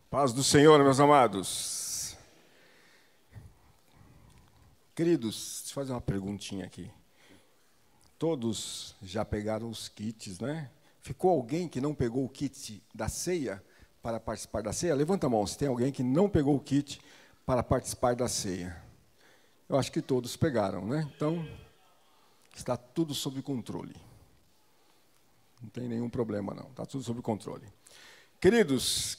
Paz do Senhor, meus amados. Queridos, deixa eu fazer uma perguntinha aqui. Todos já pegaram os kits, né? Ficou alguém que não pegou o kit da ceia para participar da ceia? Levanta a mão, se tem alguém que não pegou o kit para participar da ceia. Eu acho que todos pegaram, né? Então, está tudo sob controle. Não tem nenhum problema, não. Está tudo sob controle. Queridos,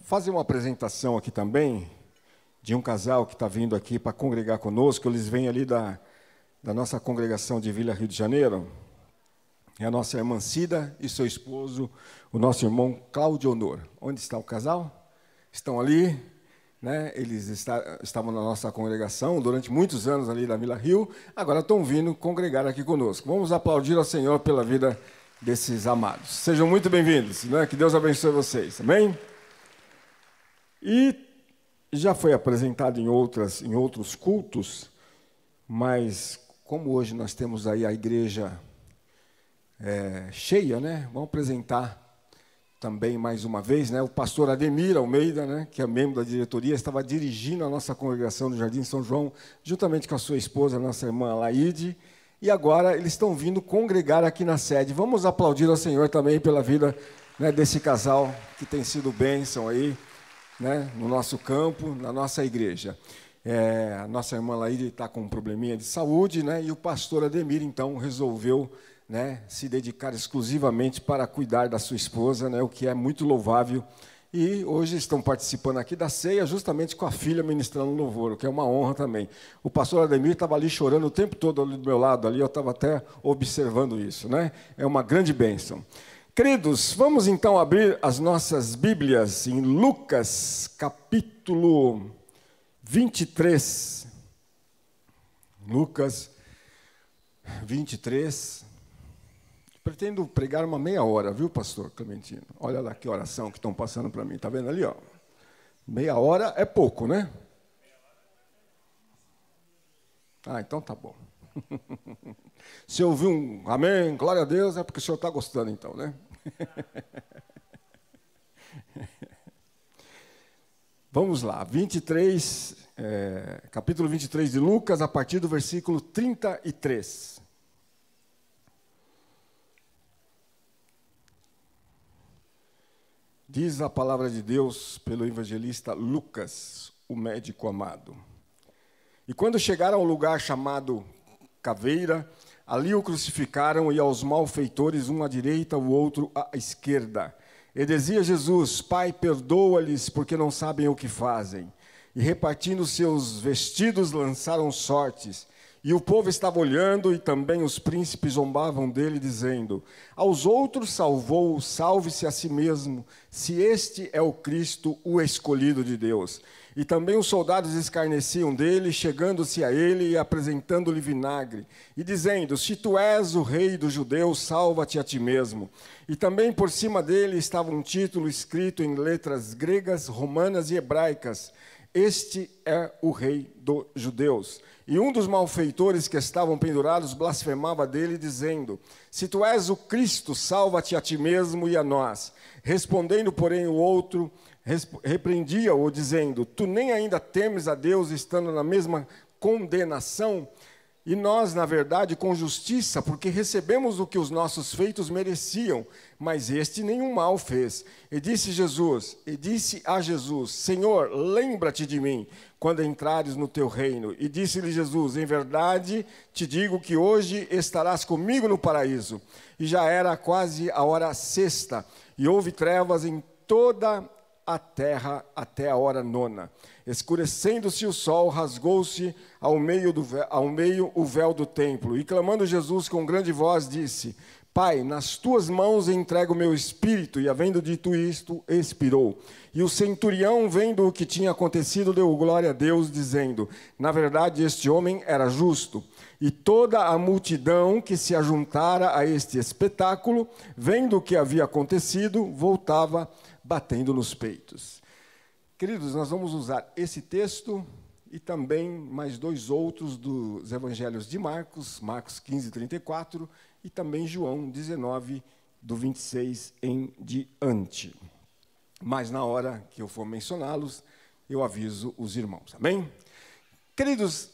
fazer uma apresentação aqui também de um casal que está vindo aqui para congregar conosco. Eles vêm ali da nossa congregação de Vila Rio de Janeiro. É a nossa irmã Cida e seu esposo, o nosso irmão Cláudio Honor. Onde está o casal? Estão ali, né? Eles estavam na nossa congregação durante muitos anos ali da Vila Rio. Agora estão vindo congregar aqui conosco. Vamos aplaudir ao Senhor pela vida desses amados. Sejam muito bem-vindos, né? Que Deus abençoe vocês, amém? E já foi apresentado em outros cultos, mas como hoje nós temos aí a igreja cheia, né? Vamos apresentar também mais uma vez, né? O pastor Ademir Almeida, né? Que é membro da diretoria, estava dirigindo a nossa congregação do Jardim São João, juntamente com a sua esposa, a nossa irmã Laide. E agora eles estão vindo congregar aqui na sede. Vamos aplaudir ao Senhor também pela vida, né, desse casal que tem sido bênção aí, né, no nosso campo, na nossa igreja. A nossa irmã Laíde está com um probleminha de saúde, né, e o pastor Ademir, então, resolveu, né, se dedicar exclusivamente para cuidar da sua esposa, né, o que é muito louvável. E hoje estão participando aqui da ceia, justamente com a filha ministrando louvor, o que é uma honra também. O pastor Ademir estava ali chorando o tempo todo ali do meu lado, ali eu estava até observando isso, né? É uma grande bênção. Queridos, vamos então abrir as nossas Bíblias em Lucas, capítulo 23. Lucas 23. Pretendo pregar uma meia hora, viu, pastor Clementino? Olha lá que oração que estão passando para mim. Está vendo ali, ó? Meia hora é pouco, né? Ah, então tá bom. Se ouvir um amém, glória a Deus, é porque o senhor está gostando, então, né? Vamos lá, capítulo 23 de Lucas, a partir do versículo 33. Diz a palavra de Deus pelo evangelista Lucas, o médico amado. E quando chegaram ao lugar chamado Caveira, ali o crucificaram e aos malfeitores, um à direita, o outro à esquerda. E dizia Jesus: Pai, perdoa-lhes, porque não sabem o que fazem. E repartindo seus vestidos, lançaram sortes. E o povo estava olhando, e também os príncipes zombavam dele, dizendo: aos outros salvou, salve-se a si mesmo, se este é o Cristo, o escolhido de Deus. E também os soldados escarneciam dele, chegando-se a ele e apresentando-lhe vinagre, e dizendo: se tu és o rei dos judeus, salva-te a ti mesmo. E também por cima dele estava um título escrito em letras gregas, romanas e hebraicas: este é o rei dos judeus. E um dos malfeitores que estavam pendurados blasfemava dele, dizendo: se tu és o Cristo, salva-te a ti mesmo e a nós. Respondendo, porém, o outro repreendia-o, dizendo: tu nem ainda temes a Deus, estando na mesma condenação? E nós, na verdade, com justiça, porque recebemos o que os nossos feitos mereciam, mas este nenhum mal fez. E disse a Jesus: Senhor, lembra-te de mim, quando entrares no teu reino. E disse-lhe Jesus: em verdade te digo que hoje estarás comigo no paraíso. E já era quase a hora sexta, e houve trevas em toda a terra até a hora nona. Escurecendo-se o sol, rasgou-se ao meio o véu do templo. E clamando Jesus com grande voz, disse: Pai, nas tuas mãos entrego o meu espírito. E havendo dito isto, expirou. E o centurião, vendo o que tinha acontecido, deu glória a Deus, dizendo: na verdade, este homem era justo. E toda a multidão que se ajuntara a este espetáculo, vendo o que havia acontecido, voltava batendo nos peitos. Queridos, nós vamos usar esse texto e também mais dois outros dos evangelhos de Marcos, Marcos 15, 34, e também João 19, do 26 em diante. mas na hora que eu for mencioná-los, eu aviso os irmãos. Amém? Queridos,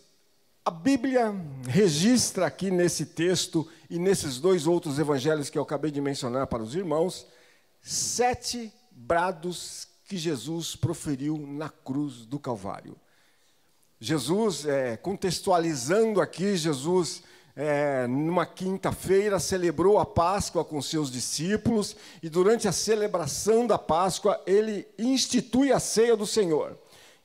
a Bíblia registra aqui nesse texto e nesses dois outros evangelhos que eu acabei de mencionar para os irmãos, 7 brados que Jesus proferiu na cruz do Calvário. Jesus, contextualizando aqui, Jesus, numa quinta-feira, celebrou a Páscoa com seus discípulos, e durante a celebração da Páscoa, ele institui a ceia do Senhor,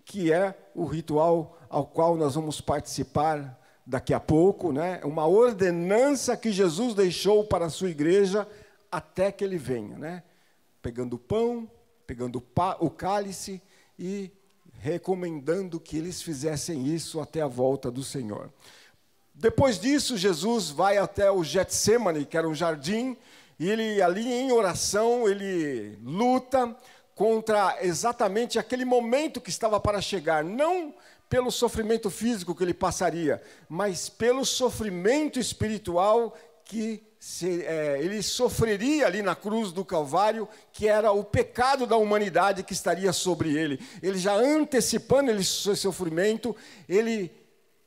que é o ritual ao qual nós vamos participar daqui a pouco, né? Uma ordenança que Jesus deixou para a sua igreja até que ele venha, né? Pegando o pão, pegando o cálice e recomendando que eles fizessem isso até a volta do Senhor. Depois disso, Jesus vai até o Getsêmani, que era um jardim, e ele ali em oração, ele luta contra exatamente aquele momento que estava para chegar, não pelo sofrimento físico que ele passaria, mas pelo sofrimento espiritual que ele sofreria ali na cruz do Calvário, que era o pecado da humanidade que estaria sobre ele. Ele já antecipando esse sofrimento, ele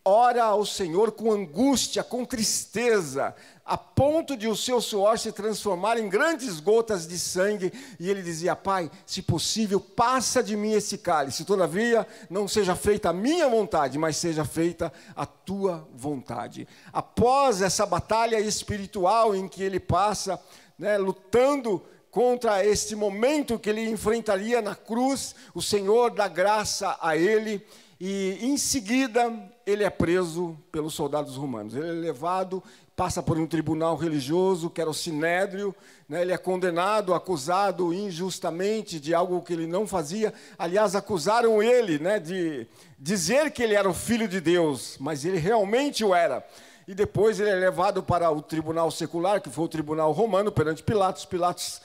ora ao Senhor com angústia, com tristeza, a ponto de o seu suor se transformar em grandes gotas de sangue, e ele dizia: Pai, se possível, passa de mim esse cálice, todavia não seja feita a minha vontade, mas seja feita a tua vontade. Após essa batalha espiritual em que ele passa, né, lutando contra este momento que ele enfrentaria na cruz, o Senhor dá graça a ele, e em seguida ele é preso pelos soldados romanos. Ele é levado, passa por um tribunal religioso, que era o Sinédrio, né? Ele é condenado, acusado injustamente de algo que ele não fazia. Aliás, acusaram ele, né, de dizer que ele era o Filho de Deus, mas ele realmente o era. E depois ele é levado para o tribunal secular, que foi o tribunal romano, perante Pilatos. Pilatos,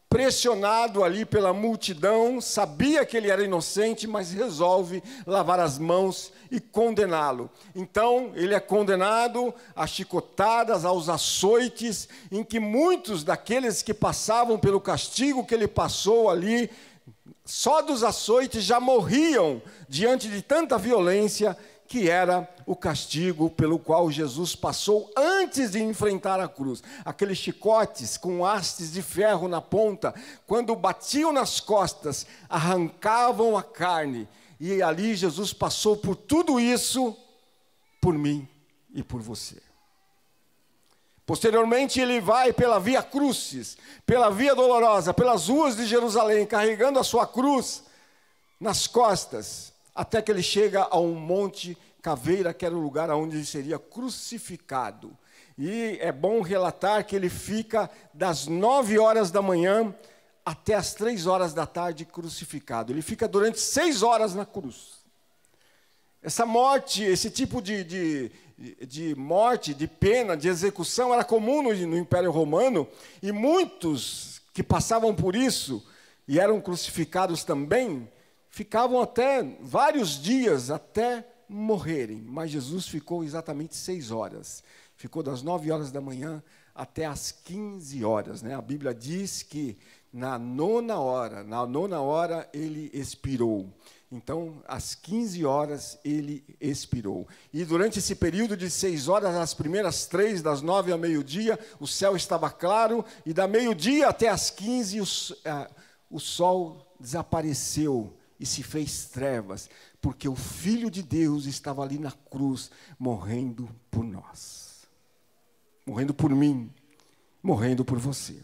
pressionado ali pela multidão, sabia que ele era inocente, mas resolve lavar as mãos e condená-lo. Então, ele é condenado a chicotadas, aos açoites, em que muitos daqueles que passavam pelo castigo que ele passou ali, só dos açoites já morriam diante de tanta violência, que era o castigo pelo qual Jesus passou antes de enfrentar a cruz. Aqueles chicotes com hastes de ferro na ponta, quando batiam nas costas, arrancavam a carne. E ali Jesus passou por tudo isso, por mim e por você. Posteriormente ele vai pela Via Crucis, pela Via Dolorosa, pelas ruas de Jerusalém, carregando a sua cruz nas costas, até que ele chega a um monte Caveira, que era o lugar onde ele seria crucificado. E é bom relatar que ele fica das 9 horas da manhã até as 3 horas da tarde crucificado. Ele fica durante 6 horas na cruz. Essa morte, esse tipo de morte, de pena, de execução, era comum no Império Romano, e muitos que passavam por isso e eram crucificados também, ficavam até vários dias até morrerem, mas Jesus ficou exatamente 6 horas, ficou das 9 horas da manhã até as 15 horas, né? A Bíblia diz que na nona hora ele expirou. Então, às 15 horas ele expirou. E durante esse período de 6 horas, as primeiras 3, das 9 ao meio-dia, o céu estava claro, e da meio-dia até as 15, o sol desapareceu e se fez trevas, porque o Filho de Deus estava ali na cruz, morrendo por nós, morrendo por mim, morrendo por você.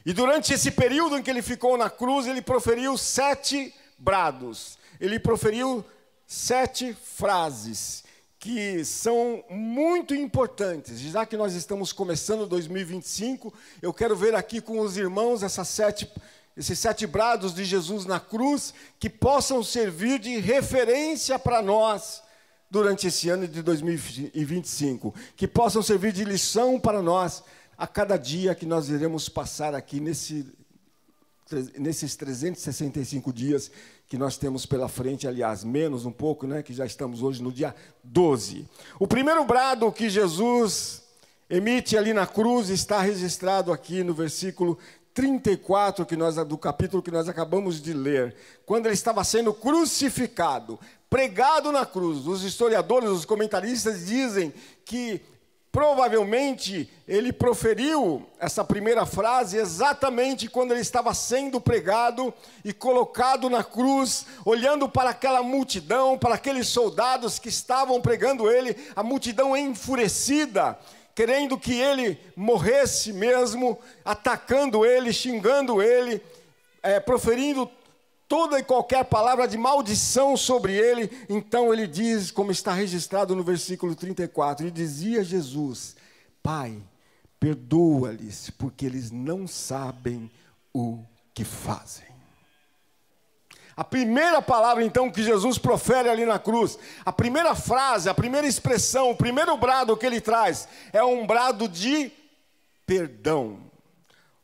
E durante esse período em que ele ficou na cruz, ele proferiu 7 brados, ele proferiu 7 frases, que são muito importantes. Já que nós estamos começando 2025, eu quero ver aqui com os irmãos esses 7 brados de Jesus na cruz, que possam servir de referência para nós durante esse ano de 2025, que possam servir de lição para nós a cada dia que nós iremos passar aqui nesses 365 dias que nós temos pela frente, aliás, menos um pouco, né, que já estamos hoje no dia 12. O primeiro brado que Jesus emite ali na cruz está registrado aqui no versículo 34, do capítulo que nós acabamos de ler, quando ele estava sendo crucificado, pregado na cruz, os historiadores, os comentaristas dizem que provavelmente ele proferiu essa primeira frase exatamente quando ele estava sendo pregado e colocado na cruz, olhando para aquela multidão, para aqueles soldados que estavam pregando ele, a multidão enfurecida, querendo que ele morresse mesmo, atacando ele, xingando ele, proferindo toda e qualquer palavra de maldição sobre ele. Então ele diz, como está registrado no versículo 34, e dizia Jesus: Pai, perdoa-lhes, porque eles não sabem o que fazem. A primeira palavra, então, que Jesus profere ali na cruz, a primeira frase, a primeira expressão, o primeiro brado que ele traz, é um brado de perdão,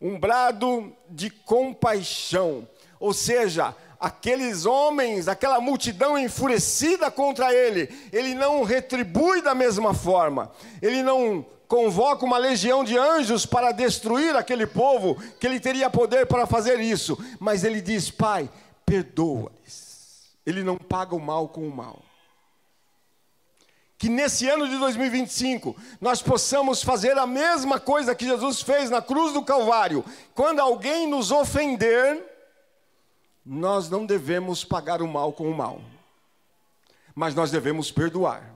um brado de compaixão. Ou seja, aqueles homens, aquela multidão enfurecida contra ele, ele não retribui da mesma forma, ele não convoca uma legião de anjos para destruir aquele povo, que ele teria poder para fazer isso, mas ele diz: Pai, perdoa-lhes. Ele não paga o mal com o mal. Que nesse ano de 2025, nós possamos fazer a mesma coisa que Jesus fez na cruz do Calvário. Quando alguém nos ofender, nós não devemos pagar o mal com o mal, mas nós devemos perdoar.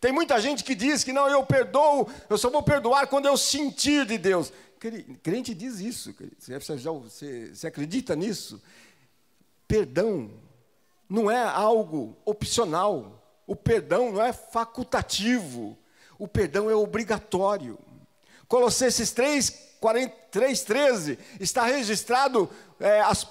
Tem muita gente que diz que não, eu perdoo, eu só vou perdoar quando eu sentir de Deus. Crente diz isso, você acredita nisso? Perdão não é algo opcional, o perdão não é facultativo, o perdão é obrigatório. Colossenses 3:13 está registrado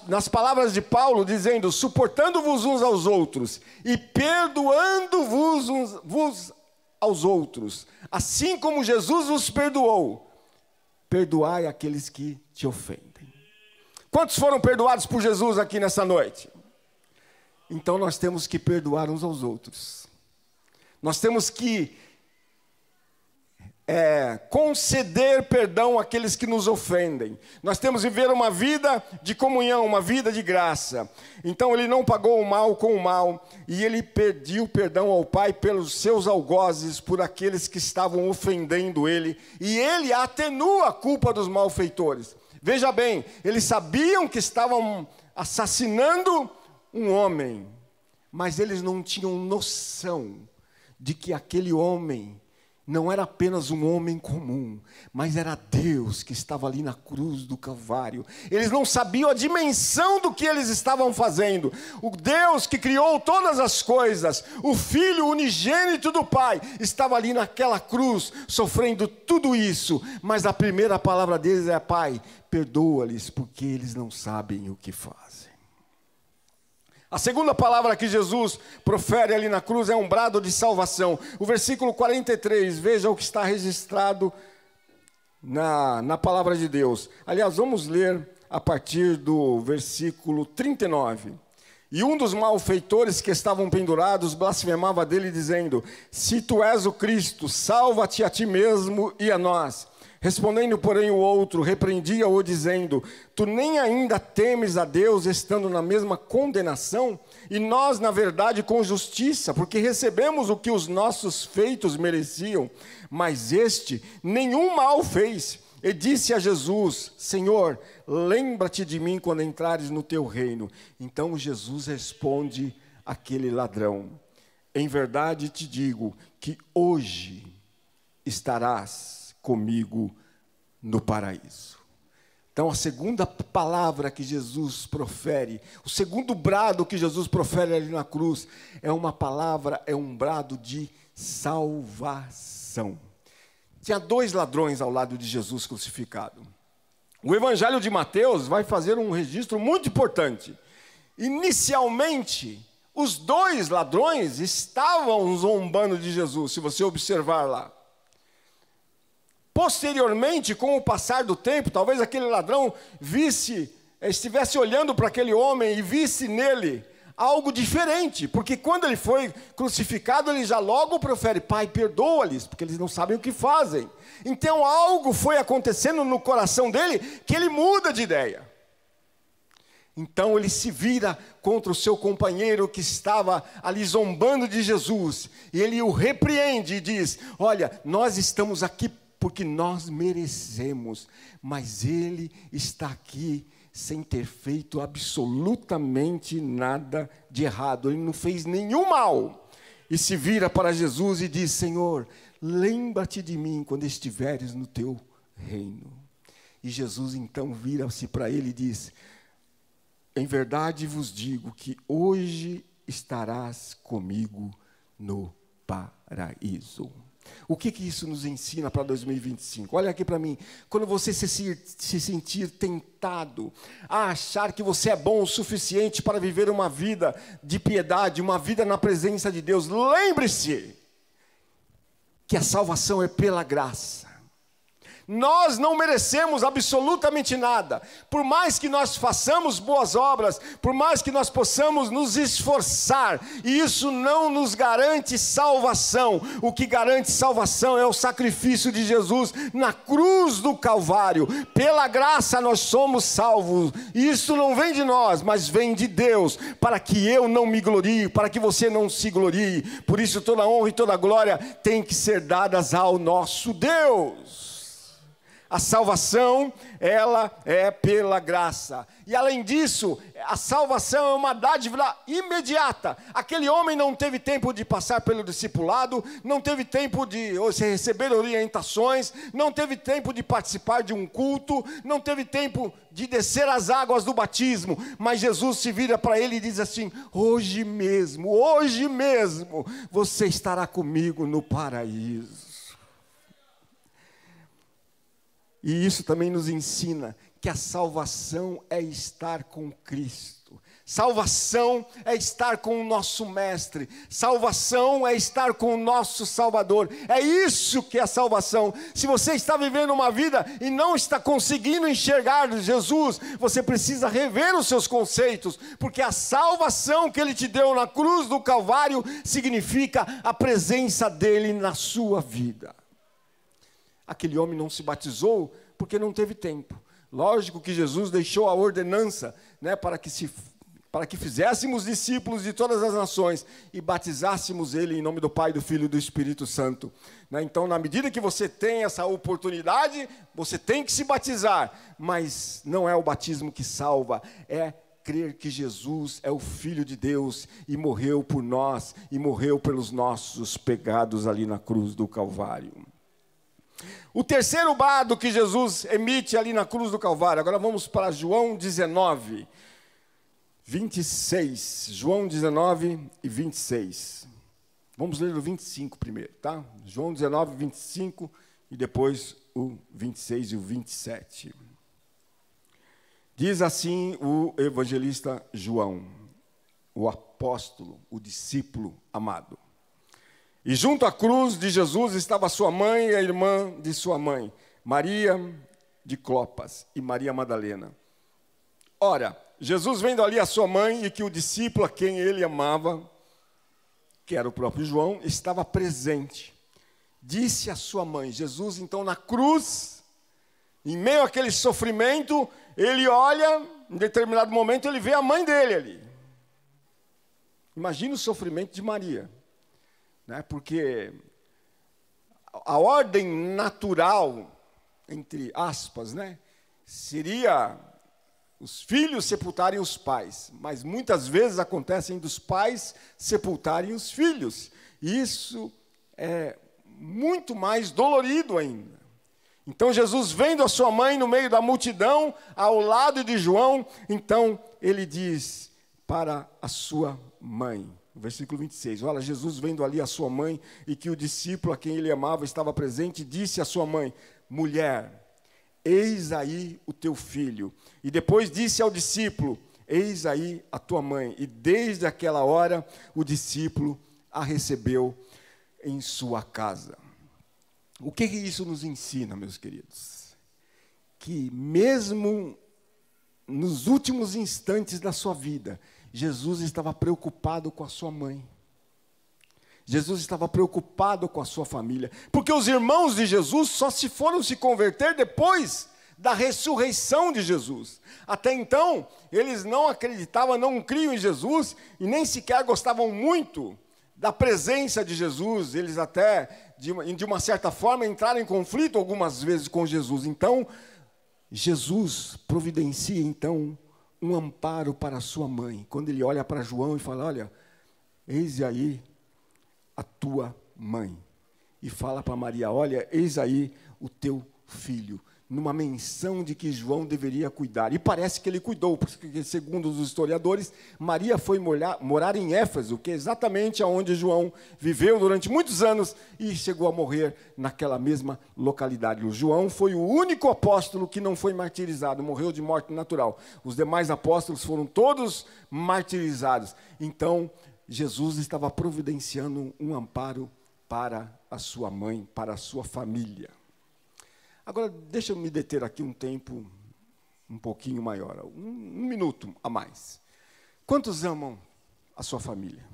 nas palavras de Paulo, dizendo: suportando-vos uns aos outros e perdoando-vos uns aos outros, assim como Jesus vos perdoou, perdoai aqueles que te ofendem. Quantos foram perdoados por Jesus aqui nessa noite? Então nós temos que perdoar uns aos outros. Nós temos que conceder perdão àqueles que nos ofendem. Nós temos que viver uma vida de comunhão, uma vida de graça. Então ele não pagou o mal com o mal, e ele pediu perdão ao Pai pelos seus algozes, por aqueles que estavam ofendendo ele, e ele atenua a culpa dos malfeitores. Veja bem, eles sabiam que estavam assassinando um homem, mas eles não tinham noção de que aquele homem não era apenas um homem comum, mas era Deus que estava ali na cruz do Calvário. Eles não sabiam a dimensão do que eles estavam fazendo. O Deus que criou todas as coisas, o Filho unigênito do Pai, estava ali naquela cruz, sofrendo tudo isso. Mas a primeira palavra deles é: Pai, perdoa-lhes, porque eles não sabem o que fazem. A segunda palavra que Jesus profere ali na cruz é um brado de salvação. O versículo 43, veja o que está registrado na palavra de Deus. Aliás, vamos ler a partir do versículo 39. E um dos malfeitores que estavam pendurados blasfemava dele, dizendo: se tu és o Cristo, salva-te a ti mesmo e a nós. Respondendo, porém, o outro, repreendia-o, dizendo: tu nem ainda temes a Deus, estando na mesma condenação? E nós, na verdade, com justiça, porque recebemos o que os nossos feitos mereciam. Mas este nenhum mal fez. E disse a Jesus: Senhor, lembra-te de mim quando entrares no teu reino. Então Jesus responde àquele ladrão: em verdade te digo que hoje estarás comigo no paraíso. Então a segunda palavra que Jesus profere, o segundo brado que Jesus profere ali na cruz, é uma palavra, é um brado de salvação. Tinha dois ladrões ao lado de Jesus crucificado. O Evangelho de Mateus vai fazer um registro muito importante. Inicialmente, os dois ladrões estavam zombando de Jesus, se você observar lá. Posteriormente, com o passar do tempo, talvez aquele ladrão estivesse olhando para aquele homem e visse nele algo diferente, porque quando ele foi crucificado, ele já logo profere: Pai, perdoa-lhes, porque eles não sabem o que fazem. Então algo foi acontecendo no coração dele, que ele muda de ideia. Então ele se vira contra o seu companheiro que estava ali zombando de Jesus, e ele o repreende e diz: olha, nós estamos aqui porque nós merecemos, mas ele está aqui sem ter feito absolutamente nada de errado, ele não fez nenhum mal. E se vira para Jesus e diz: Senhor, lembra-te de mim quando estiveres no teu reino. E Jesus então vira-se para ele e diz: em verdade vos digo que hoje estarás comigo no paraíso. O que isso nos ensina para 2025? Olha aqui para mim. Quando você se sentir tentado a achar que você é bom o suficiente para viver uma vida de piedade, uma vida na presença de Deus, lembre-se que a salvação é pela graça. Nós não merecemos absolutamente nada. Por mais que nós façamos boas obras, por mais que nós possamos nos esforçar, isso não nos garante salvação. O que garante salvação é o sacrifício de Jesus na cruz do Calvário. Pela graça nós somos salvos. Isso não vem de nós, mas vem de Deus, para que eu não me glorie, para que você não se glorie. Por isso toda honra e toda glória tem que ser dadas ao nosso Deus. A salvação, ela é pela graça. E além disso, a salvação é uma dádiva imediata. Aquele homem não teve tempo de passar pelo discipulado, não teve tempo de receber orientações, não teve tempo de participar de um culto, não teve tempo de descer as águas do batismo. Mas Jesus se vira para ele e diz assim: hoje mesmo, você estará comigo no paraíso. E isso também nos ensina que a salvação é estar com Cristo. Salvação é estar com o nosso Mestre. Salvação é estar com o nosso Salvador. É isso que é a salvação. Se você está vivendo uma vida e não está conseguindo enxergar Jesus, você precisa rever os seus conceitos, porque a salvação que Ele te deu na cruz do Calvário significa a presença dEle na sua vida. Aquele homem não se batizou porque não teve tempo. Lógico que Jesus deixou a ordenança, né, para que fizéssemos discípulos de todas as nações e batizássemos ele em nome do Pai, do Filho e do Espírito Santo. Né? Então, na medida que você tem essa oportunidade, você tem que se batizar. Mas não é o batismo que salva, é crer que Jesus é o Filho de Deus e morreu por nós, e morreu pelos nossos pecados ali na cruz do Calvário. O terceiro brado que Jesus emite ali na cruz do Calvário. Agora vamos para João 19, 26. João 19 e 26. Vamos ler o 25 primeiro, tá? João 19, 25 e depois o 26 e o 27. Diz assim o evangelista João, o apóstolo, o discípulo amado. E junto à cruz de Jesus estava sua mãe e a irmã de sua mãe, Maria de Clopas e Maria Madalena. Ora, Jesus vendo ali a sua mãe e que o discípulo a quem ele amava, que era o próprio João, estava presente. Disse a sua mãe, Jesus então na cruz, em meio àquele sofrimento, ele olha, em determinado momento ele vê a mãe dele ali. Imagina o sofrimento de Maria. Né? Porque a ordem natural, entre aspas, né, seria os filhos sepultarem os pais, mas muitas vezes acontecem dos pais sepultarem os filhos. Isso é muito mais dolorido ainda. Então Jesus vendo a sua mãe no meio da multidão, ao lado de João, então ele diz para a sua mãe, versículo 26, olha, Jesus vendo ali a sua mãe e que o discípulo a quem ele amava estava presente, disse à sua mãe, mulher, eis aí o teu filho. E depois disse ao discípulo, eis aí a tua mãe. E desde aquela hora o discípulo a recebeu em sua casa. O que isso nos ensina, meus queridos? Que mesmo nos últimos instantes da sua vida, Jesus estava preocupado com a sua mãe. Jesus estava preocupado com a sua família. Porque os irmãos de Jesus só se foram se converter depois da ressurreição de Jesus. Até então, eles não acreditavam, não criam em Jesus e nem sequer gostavam muito da presença de Jesus. Eles até, de uma certa forma, entraram em conflito algumas vezes com Jesus. Então, Jesus providencia, então, um amparo para a sua mãe. Quando ele olha para João e fala, olha, eis aí a tua mãe. E fala para Maria, olha, eis aí o teu filho. Numa menção de que João deveria cuidar. E parece que ele cuidou, porque, segundo os historiadores, Maria foi morar em Éfeso, que é exatamente onde João viveu durante muitos anos e chegou a morrer naquela mesma localidade. O João foi o único apóstolo que não foi martirizado, morreu de morte natural. Os demais apóstolos foram todos martirizados. Então, Jesus estava providenciando um amparo para a sua mãe, para a sua família. Agora, deixa eu me deter aqui um tempo um pouquinho maior, um minuto a mais. Quantos amam a sua família?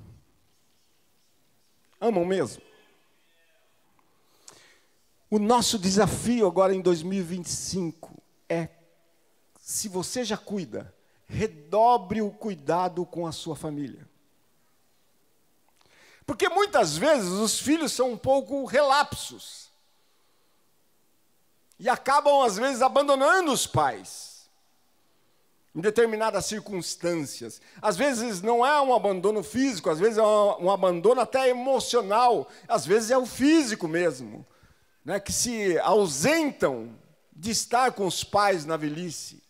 Amam mesmo? O nosso desafio agora em 2025 é, se você já cuida, redobre o cuidado com a sua família. Porque muitas vezes os filhos são um pouco relapsos. E acabam, às vezes, abandonando os pais, em determinadas circunstâncias. Às vezes não é um abandono físico, às vezes é um abandono até emocional, às vezes é o físico mesmo, né, que se ausentam de estar com os pais na velhice.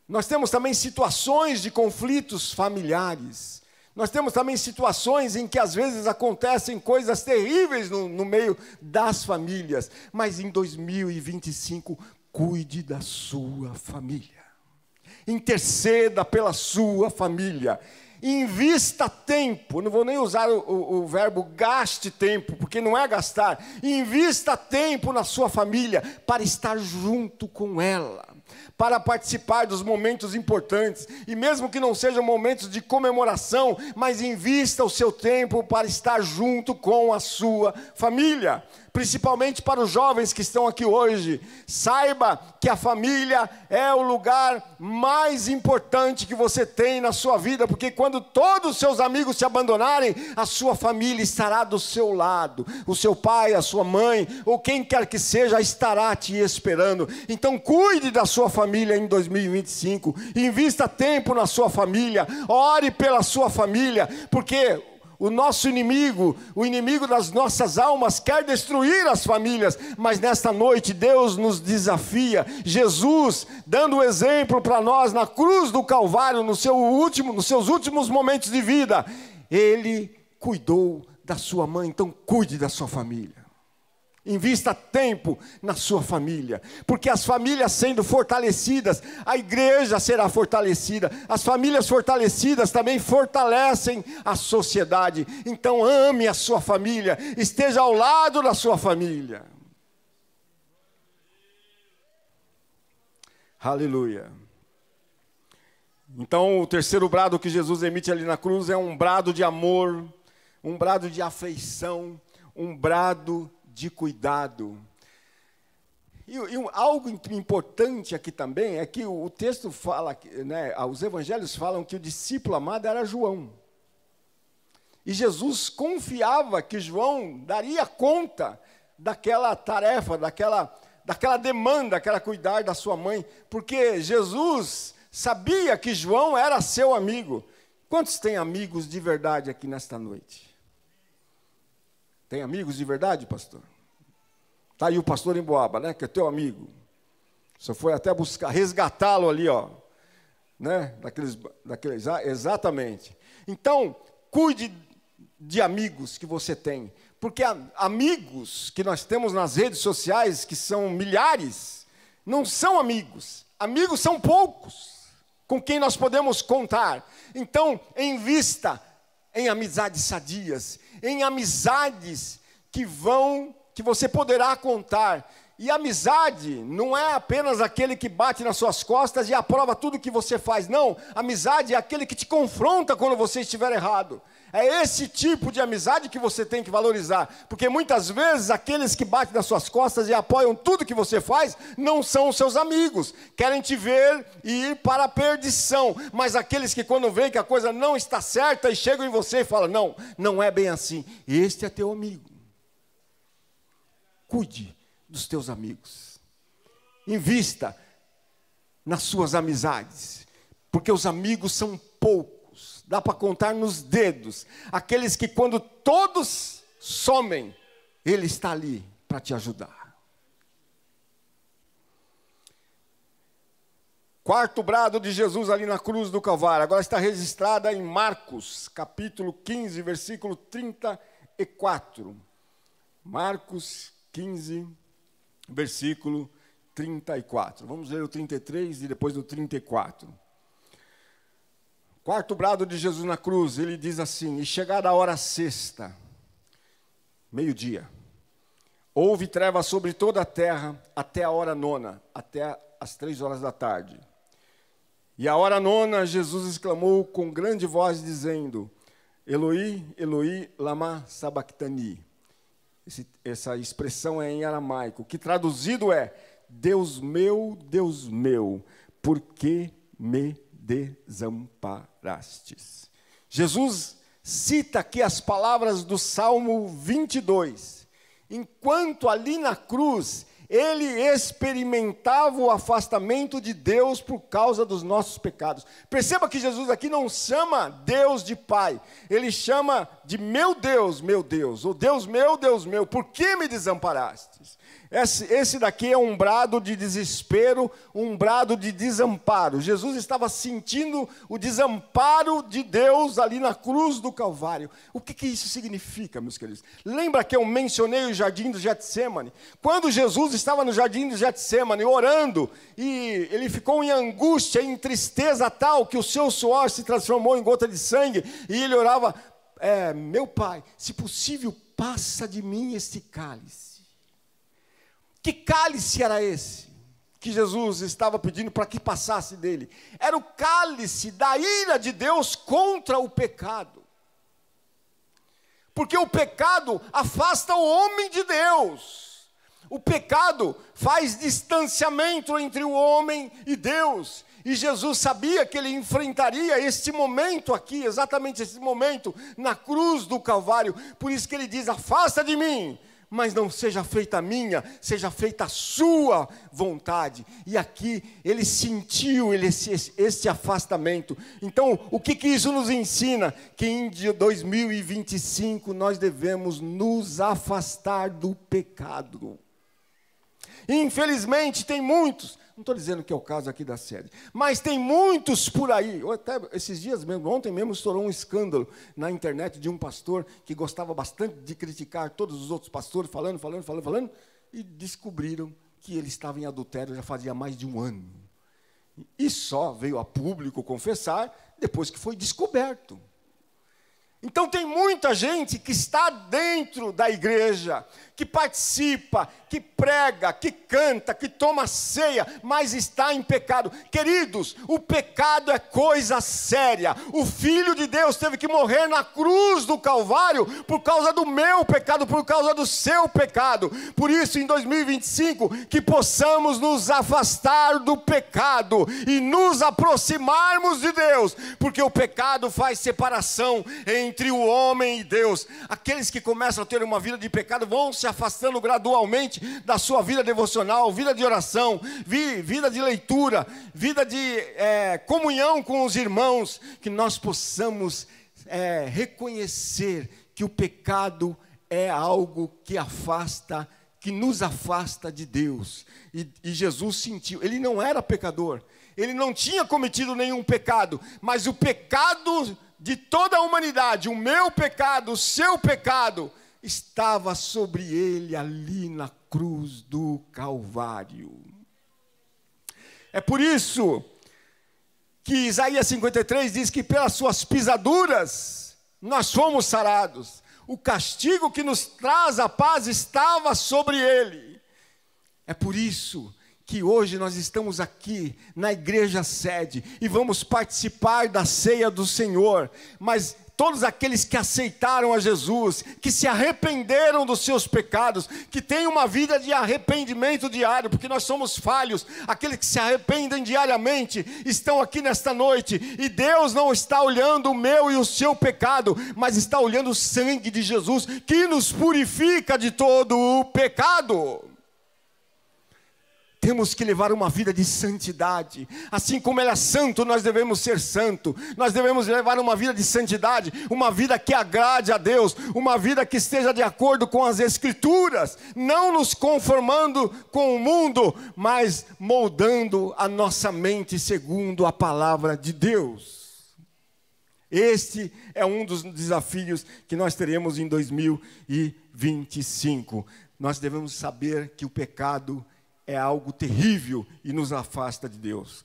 Nós temos também situações de conflitos familiares. Nós temos também situações em que às vezes acontecem coisas terríveis no meio das famílias. Mas em 2025, cuide da sua família. Interceda pela sua família. Invista tempo, não vou nem usar o verbo gaste tempo, porque não é gastar. Invista tempo na sua família para estar junto com ela, para participar dos momentos importantes, e mesmo que não sejam momentos de comemoração, mas invista o seu tempo para estar junto com a sua família. Principalmente para os jovens que estão aqui hoje, saiba que a família é o lugar mais importante que você tem na sua vida, porque quando todos os seus amigos te abandonarem, a sua família estará do seu lado, o seu pai, a sua mãe, ou quem quer que seja, estará te esperando. Então cuide da sua família em 2025, invista tempo na sua família, ore pela sua família, porque o nosso inimigo, o inimigo das nossas almas, quer destruir as famílias, mas nesta noite Deus nos desafia. Jesus, dando o exemplo para nós na cruz do Calvário, nos seus últimos momentos de vida, Ele cuidou da sua mãe, então cuide da sua família. Invista tempo na sua família, porque as famílias sendo fortalecidas, a igreja será fortalecida. As famílias fortalecidas também fortalecem a sociedade. Então ame a sua família, esteja ao lado da sua família. Aleluia. Então o terceiro brado que Jesus emite ali na cruz é um brado de amor, um brado de afeição, um brado de cuidado. E algo importante aqui também é que o texto fala, né, os evangelhos falam que o discípulo amado era João. E Jesus confiava que João daria conta daquela tarefa, daquela demanda que era cuidar da sua mãe, porque Jesus sabia que João era seu amigo. Quantos têm amigos de verdade aqui nesta noite? Tem amigos de verdade, pastor? Está aí o pastor Emboaba, né? Que é teu amigo. Você foi até buscar, resgatá-lo ali, ó. Né? Daqueles, exatamente. Então, cuide de amigos que você tem. Porque amigos que nós temos nas redes sociais, que são milhares, não são amigos. Amigos são poucos, com quem nós podemos contar. Então, invista em amizades sadias, em amizades que você poderá contar, E amizade não é apenas aquele que bate nas suas costas e aprova tudo que você faz. Não, amizade é aquele que te confronta quando você estiver errado. É esse tipo de amizade que você tem que valorizar. Porque muitas vezes aqueles que batem nas suas costas e apoiam tudo que você faz não são os seus amigos. Querem te ver e ir para a perdição. Mas aqueles que quando veem que a coisa não está certa e chegam em você e falam, não, não é bem assim. Este é teu amigo. Cuide dos teus amigos. Invista nas suas amizades. Porque os amigos são poucos. Dá para contar nos dedos. Aqueles que quando todos somem, ele está ali para te ajudar. Quarto brado de Jesus ali na cruz do Calvário. Agora está registrada em Marcos, capítulo 15, versículo 34. Marcos 15, versículo 34. Vamos ler o 33 e depois o 34. Quarto brado de Jesus na cruz, ele diz assim: e chegada a hora sexta, meio-dia, houve treva sobre toda a terra até a hora nona, até as 3 horas da tarde. E a hora nona, Jesus exclamou com grande voz, dizendo: Eloi, Eloi, lama sabachthani. Essa expressão é em aramaico, que traduzido é: Deus meu, por que me desamparastes? Jesus cita aqui as palavras do Salmo 22. Enquanto ali na cruz, ele experimentava o afastamento de Deus por causa dos nossos pecados. Perceba que Jesus aqui não chama Deus de Pai. Ele chama de meu Deus, o Deus meu, por que me desamparastes? Esse daqui é um brado de desespero, um brado de desamparo. Jesus estava sentindo o desamparo de Deus ali na cruz do Calvário. O que isso significa, meus queridos? Lembra que eu mencionei o jardim do Getsêmani? Quando Jesus estava no jardim do Getsêmani orando, e ele ficou em angústia, em tristeza tal, que o seu suor se transformou em gota de sangue, e ele orava, meu Pai, se possível, passa de mim este cálice. Que cálice era esse que Jesus estava pedindo para que passasse dele? Era o cálice da ira de Deus contra o pecado. Porque o pecado afasta o homem de Deus. O pecado faz distanciamento entre o homem e Deus. E Jesus sabia que ele enfrentaria este momento aqui, exatamente esse momento, na cruz do Calvário. Por isso que ele diz: afasta de mim, mas não seja feita a minha, seja feita a sua vontade. E aqui ele sentiu esse afastamento. Então, o que isso nos ensina? Que em 2025 nós devemos nos afastar do pecado. Infelizmente tem muitos, não estou dizendo que é o caso aqui da sede, mas tem muitos por aí. Até esses dias mesmo, ontem mesmo estourou um escândalo na internet de um pastor que gostava bastante de criticar todos os outros pastores, falando, e descobriram que ele estava em adultério já fazia mais de um ano. E só veio a público confessar depois que foi descoberto. Então tem muita gente que está dentro da igreja, que participa, que prega, que canta, que toma ceia, mas está em pecado. Queridos, o pecado é coisa séria. O Filho de Deus teve que morrer na cruz do Calvário por causa do meu pecado, por causa do seu pecado. Por isso, em 2025, que possamos nos afastar do pecado e nos aproximarmos de Deus, porque o pecado faz separação entre o homem e Deus. Aqueles que começam a ter uma vida de pecado vão se afastando gradualmente da sua vida devocional, vida de oração, vida de leitura, vida de comunhão com os irmãos, que nós possamos reconhecer que o pecado é algo que afasta, que nos afasta de Deus. E Jesus sentiu, ele não era pecador, ele não tinha cometido nenhum pecado, mas o pecado de toda a humanidade, o meu pecado, o seu pecado, estava sobre ele ali na cruz do Calvário. É por isso que Isaías 53 diz que pelas suas pisaduras nós fomos sarados. O castigo que nos traz a paz estava sobre ele. É por isso que hoje nós estamos aqui na igreja sede e vamos participar da ceia do Senhor, mas todos aqueles que aceitaram a Jesus, que se arrependeram dos seus pecados, que têm uma vida de arrependimento diário, porque nós somos falhos, aqueles que se arrependem diariamente, estão aqui nesta noite, e Deus não está olhando o meu e o seu pecado, mas está olhando o sangue de Jesus, que nos purifica de todo o pecado. Temos que levar uma vida de santidade. Assim como Ele é santo, nós devemos ser santo. Nós devemos levar uma vida de santidade, uma vida que agrade a Deus, uma vida que esteja de acordo com as Escrituras, não nos conformando com o mundo, mas moldando a nossa mente segundo a palavra de Deus. Este é um dos desafios que nós teremos em 2025. Nós devemos saber que o pecado é algo terrível e nos afasta de Deus.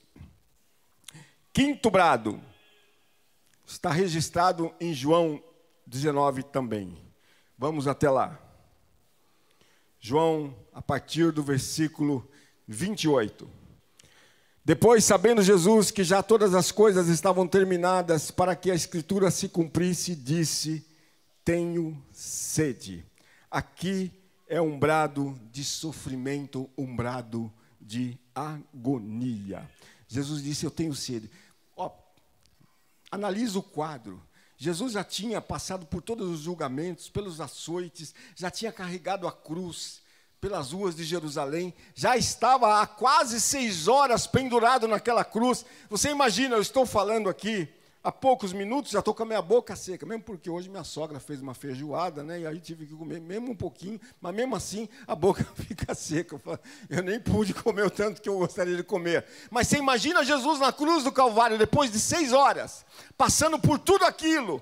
Quinto brado está registrado em João 19 também. Vamos até lá. João, a partir do versículo 28. Depois, sabendo Jesus que já todas as coisas estavam terminadas para que a Escritura se cumprisse, disse: tenho sede. Aqui é um brado de sofrimento, um brado de agonia. Jesus disse: eu tenho sede. Analisa o quadro. Jesus já tinha passado por todos os julgamentos, pelos açoites, já tinha carregado a cruz pelas ruas de Jerusalém, já estava há quase 6 horas pendurado naquela cruz. Você imagina, eu estou falando aqui há poucos minutos, já estou com a minha boca seca, mesmo porque hoje minha sogra fez uma feijoada, né, e aí tive que comer mesmo um pouquinho, mas mesmo assim a boca fica seca. Eu nem pude comer o tanto que eu gostaria de comer. Mas você imagina Jesus na cruz do Calvário, depois de 6 horas, passando por tudo aquilo,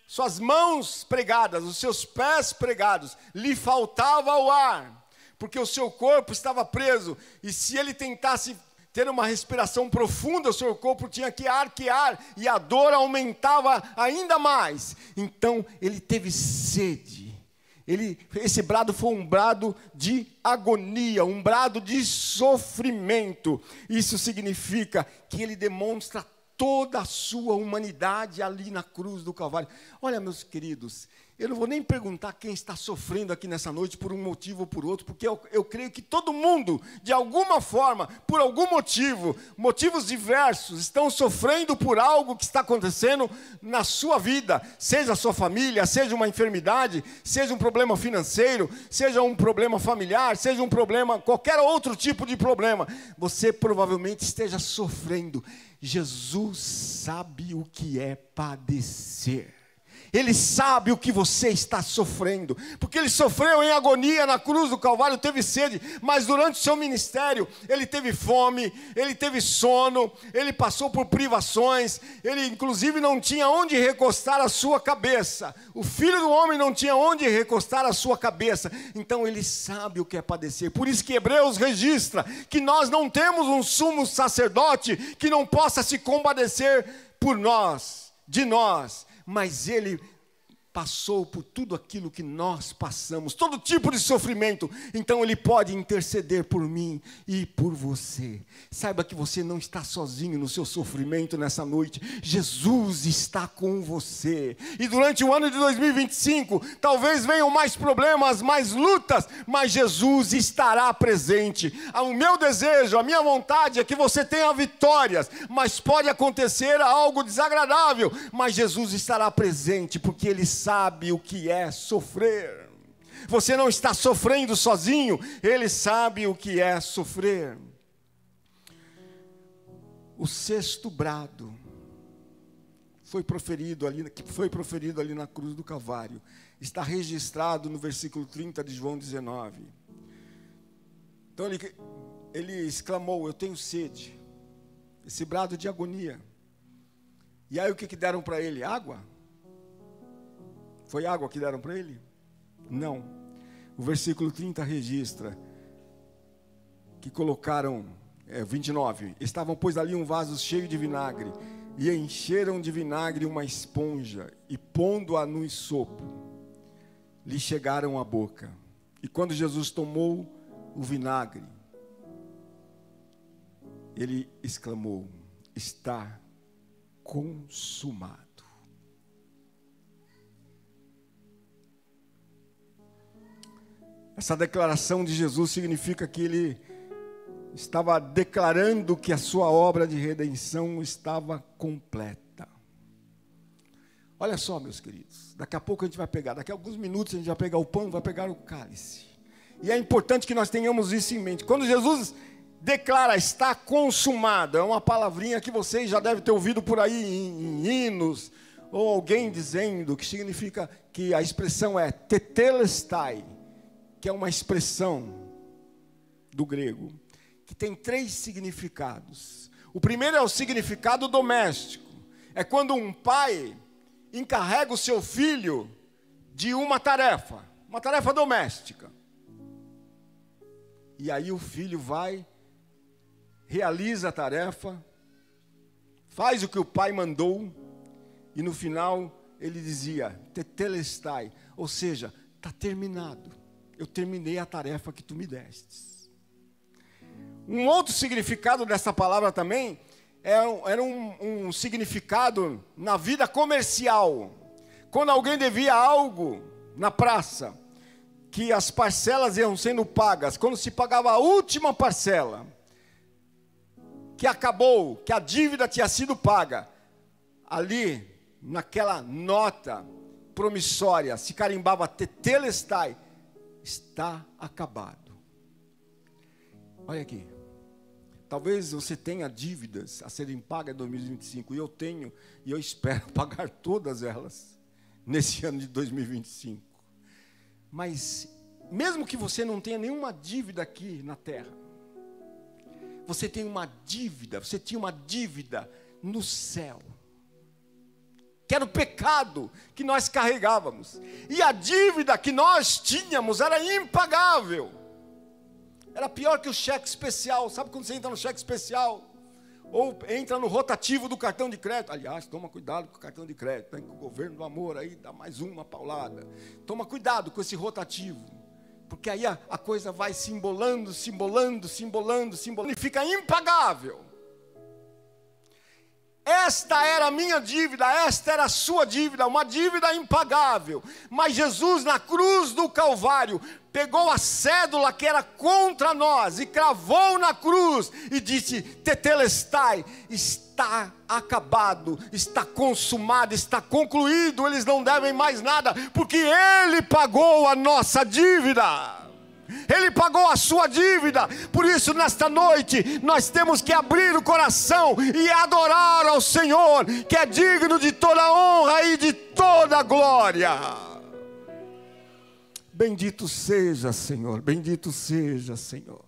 suas mãos pregadas, os seus pés pregados, lhe faltava o ar, porque o seu corpo estava preso, e se ele tentasse ter uma respiração profunda, o seu corpo tinha que arquear, e a dor aumentava ainda mais. Então ele teve sede. Esse brado foi um brado de agonia, um brado de sofrimento. Isso significa que ele demonstra toda a sua humanidade ali na cruz do Calvário. Olha, meus queridos, eu não vou nem perguntar quem está sofrendo aqui nessa noite por um motivo ou por outro, porque eu creio que todo mundo, de alguma forma, por algum motivo, motivos diversos, estão sofrendo por algo que está acontecendo na sua vida, seja a sua família, seja uma enfermidade, seja um problema financeiro, seja um problema familiar, seja um problema, qualquer outro tipo de problema, você provavelmente esteja sofrendo. Jesus sabe o que é padecer. Ele sabe o que você está sofrendo, porque ele sofreu em agonia na cruz do Calvário, teve sede, mas durante o seu ministério, ele teve fome, ele teve sono, ele passou por privações, ele inclusive não tinha onde recostar a sua cabeça, o Filho do Homem não tinha onde recostar a sua cabeça, então ele sabe o que é padecer. Por isso que Hebreus registra que nós não temos um sumo sacerdote que não possa se compadecer por nós, de nós, mas ele passou por tudo aquilo que nós passamos, todo tipo de sofrimento, então ele pode interceder por mim e por você. Saiba que você não está sozinho no seu sofrimento nessa noite, Jesus está com você, e durante o ano de 2025, talvez venham mais problemas, mais lutas, mas Jesus estará presente. O meu desejo, a minha vontade é que você tenha vitórias, mas pode acontecer algo desagradável, mas Jesus estará presente, porque Ele sabe o que é sofrer. Você não está sofrendo sozinho, Ele sabe o que é sofrer. O sexto brado foi proferido ali na cruz do Calvário. Está registrado no versículo 30 de João 19. Então ele exclamou: eu tenho sede. Esse brado de agonia. E aí o que deram para ele? Água? Foi água que deram para ele? Não. O versículo 30 registra que colocaram, 29, estavam, pois, ali um vaso cheio de vinagre, e encheram de vinagre uma esponja, e pondo-a no ensopo, lhe chegaram à boca. E quando Jesus tomou o vinagre, ele exclamou: está consumado. Essa declaração de Jesus significa que ele estava declarando que a sua obra de redenção estava completa. Olha só, meus queridos, daqui a pouco a gente vai pegar, daqui a alguns minutos a gente vai pegar o pão, vai pegar o cálice. E é importante que nós tenhamos isso em mente. Quando Jesus declara está consumado, é uma palavrinha que vocês já devem ter ouvido por aí em hinos, ou alguém dizendo, que significa que a expressão é tetelestai, que é uma expressão do grego, que tem 3 significados. O primeiro é o significado doméstico. É quando um pai encarrega o seu filho de uma tarefa doméstica. E aí o filho vai, realiza a tarefa, faz o que o pai mandou, e no final ele dizia, tetelestai, ou seja, está terminado. Eu terminei a tarefa que tu me destes. Um outro significado dessa palavra também era um significado na vida comercial. Quando alguém devia algo na praça, que as parcelas iam sendo pagas, quando se pagava a última parcela, que acabou, que a dívida tinha sido paga, ali, naquela nota promissória, se carimbava tetelestai, está acabado. Olha aqui. Talvez você tenha dívidas a serem pagas em 2025, e eu tenho, e eu espero pagar todas elas nesse ano de 2025. Mas, mesmo que você não tenha nenhuma dívida aqui na terra, você tinha uma dívida no céu, que era o pecado que nós carregávamos, e a dívida que nós tínhamos era impagável. Era pior que o cheque especial. Sabe quando você entra no cheque especial? Ou entra no rotativo do cartão de crédito? Aliás, toma cuidado com o cartão de crédito, hein? Que o governo do amor aí dá mais uma paulada. Toma cuidado com esse rotativo, porque aí a coisa vai se embolando, e fica impagável. Esta era a minha dívida, esta era a sua dívida, uma dívida impagável. Mas Jesus, na cruz do Calvário, pegou a cédula que era contra nós e cravou na cruz e disse, tetelestai, está acabado, está consumado, está concluído, eles não devem mais nada, porque Ele pagou a nossa dívida. Ele pagou a sua dívida. Por isso, nesta noite, nós temos que abrir o coração e adorar ao Senhor, que é digno de toda honra e de toda glória. Bendito seja, Senhor, bendito seja, Senhor.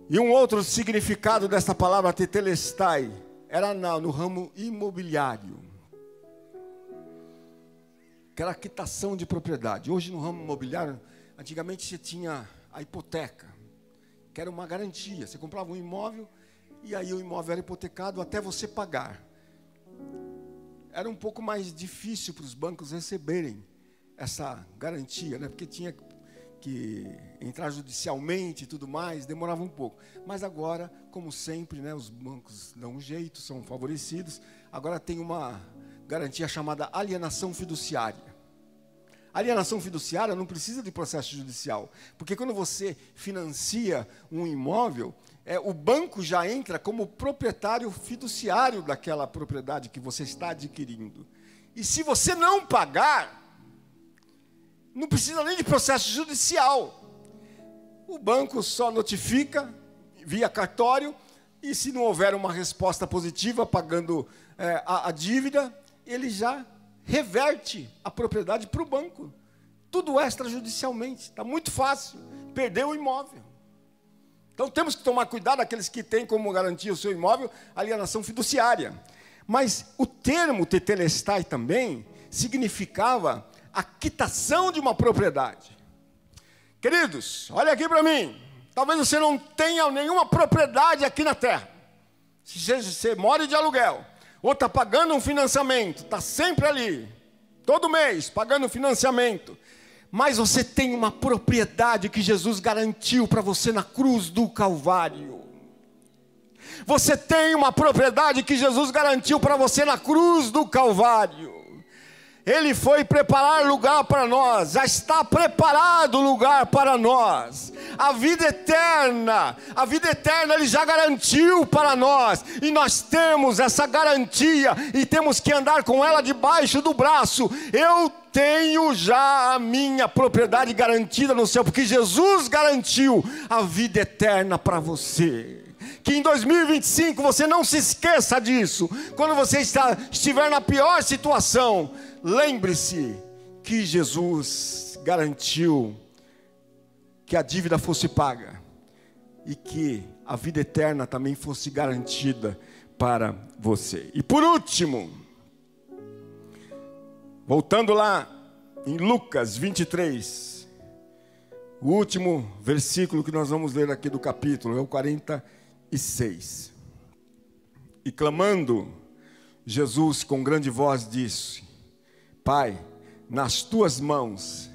E um outro significado dessa palavra tetelestai era no ramo imobiliário, que era a quitação de propriedade. Hoje, no ramo imobiliário, antigamente você tinha a hipoteca, que era uma garantia. Você comprava um imóvel e aí o imóvel era hipotecado até você pagar. Era um pouco mais difícil para os bancos receberem essa garantia, né? Porque tinha que entrar judicialmente e tudo mais, demorava um pouco. Mas agora, como sempre, né, os bancos dão um jeito, são favorecidos. Agora tem uma garantia chamada alienação fiduciária. Alienação fiduciária não precisa de processo judicial, porque quando você financia um imóvel, o banco já entra como proprietário fiduciário daquela propriedade que você está adquirindo. E se você não pagar, não precisa nem de processo judicial. O banco só notifica via cartório, e se não houver uma resposta positiva pagando a dívida, ele já reverte a propriedade para o banco. Tudo extrajudicialmente. Está muito fácil. Perdeu o imóvel. Então temos que tomar cuidado, aqueles que têm como garantia o seu imóvel, alienação fiduciária. Mas o termo tetelestai também significava a quitação de uma propriedade. Queridos, olha aqui para mim. Talvez você não tenha nenhuma propriedade aqui na terra. Se você mora de aluguel, ou está pagando um financiamento, está sempre ali, todo mês, pagando um financiamento. mas você tem uma propriedade que Jesus garantiu para você na cruz do Calvário. Você tem uma propriedade que Jesus garantiu para você na cruz do Calvário. Ele foi preparar lugar para nós, já está preparado lugar para nós. A vida eterna Ele já garantiu para nós. E nós temos essa garantia e temos que andar com ela debaixo do braço. Eu tenho já a minha propriedade garantida no céu, porque Jesus garantiu a vida eterna para você. Que em 2025 você não se esqueça disso. Quando você estiver na pior situação, lembre-se que Jesus garantiu que a dívida fosse paga e que a vida eterna também fosse garantida para você. E por último, voltando lá em Lucas 23, o último versículo que nós vamos ler aqui do capítulo é o 46. E clamando, Jesus com grande voz disse: Pai, nas tuas mãos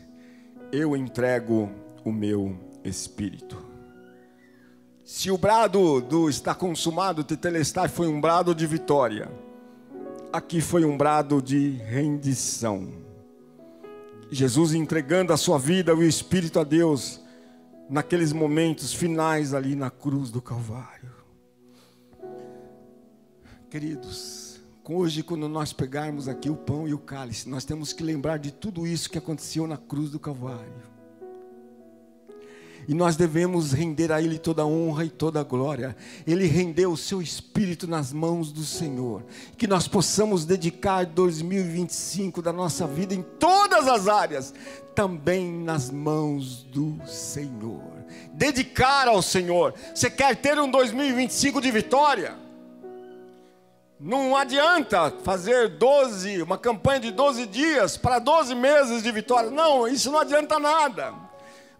eu entrego o meu espírito. Se o brado do está consumado, tetelestai, foi um brado de vitória, aqui foi um brado de rendição. Jesus entregando a sua vida, o Espírito a Deus, naqueles momentos finais ali na cruz do Calvário. Queridos, hoje quando nós pegarmos aqui o pão e o cálice, nós temos que lembrar de tudo isso que aconteceu na cruz do Calvário. E nós devemos render a Ele toda a honra e toda a glória. Ele rendeu o seu Espírito nas mãos do Senhor. Que nós possamos dedicar 2025 da nossa vida em todas as áreas, também nas mãos do Senhor. Dedicar ao Senhor. Você quer ter um 2025 de vitória? Não adianta fazer uma campanha de 12 dias para 12 meses de vitória. Não, isso não adianta nada.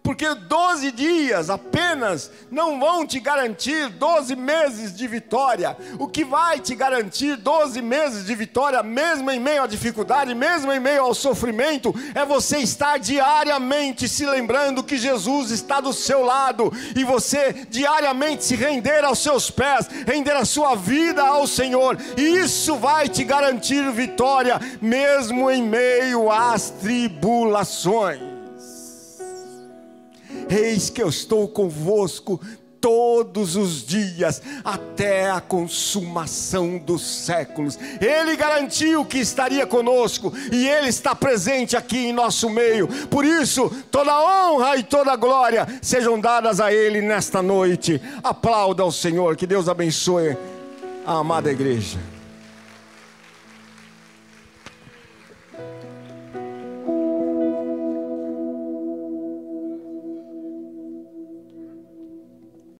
Porque 12 dias apenas não vão te garantir 12 meses de vitória. O que vai te garantir 12 meses de vitória, mesmo em meio à dificuldade, mesmo em meio ao sofrimento, é você estar diariamente se lembrando que Jesus está do seu lado. E você diariamente se render aos seus pés, render a sua vida ao Senhor. E isso vai te garantir vitória, mesmo em meio às tribulações. Eis que eu estou convosco todos os dias, até a consumação dos séculos. Ele garantiu que estaria conosco, e Ele está presente aqui em nosso meio. Por isso, toda honra e toda glória sejam dadas a Ele nesta noite. Aplauda ao Senhor, que Deus abençoe a amada igreja.